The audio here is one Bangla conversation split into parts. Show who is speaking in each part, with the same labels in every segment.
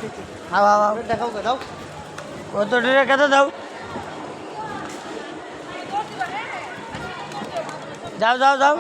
Speaker 1: দেখাও দাও
Speaker 2: কত টাকা কত দাও যাও যাও যাও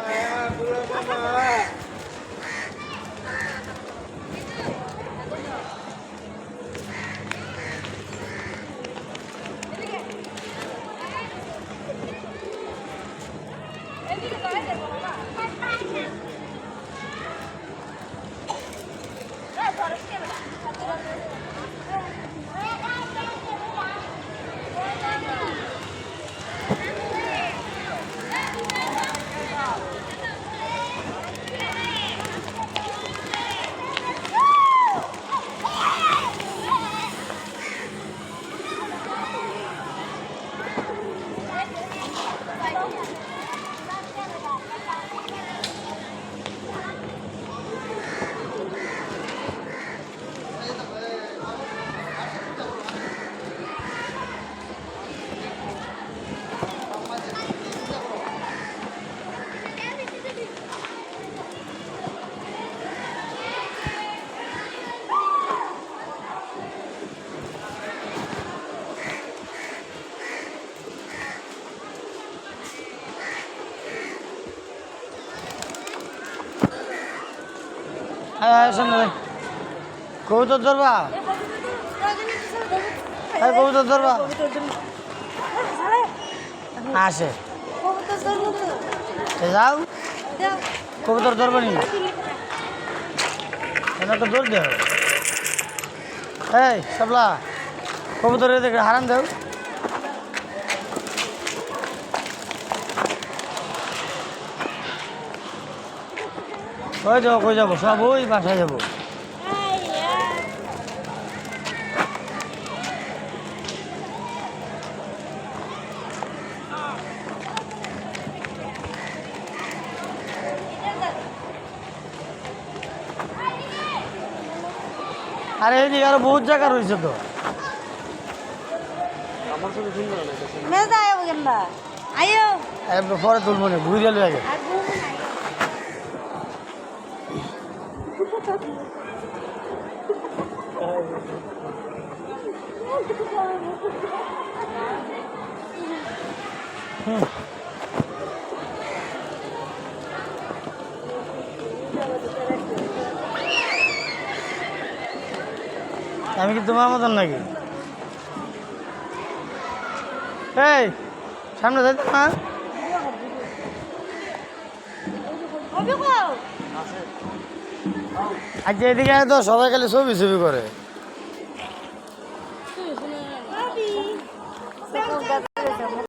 Speaker 2: কবুতর ধরবা কবুতর ধরবা আসে যাও কবুতর ধরবা নি তো দৌড় দেও এই সাবলা কবুতর দেখে হারান দেও ওই যাবো কই যাবো সব ওই বাসায় যাবো আরে এইদিকে আরো বহুত জায়গা রয়েছে তো পরে তুলবো না ঘুরে গেলে আগে আমি কি তোমার মতন নাকি এই সামনে যাইতো না আজকে এদিকে তো সবাই খালি ছবি ছবি করে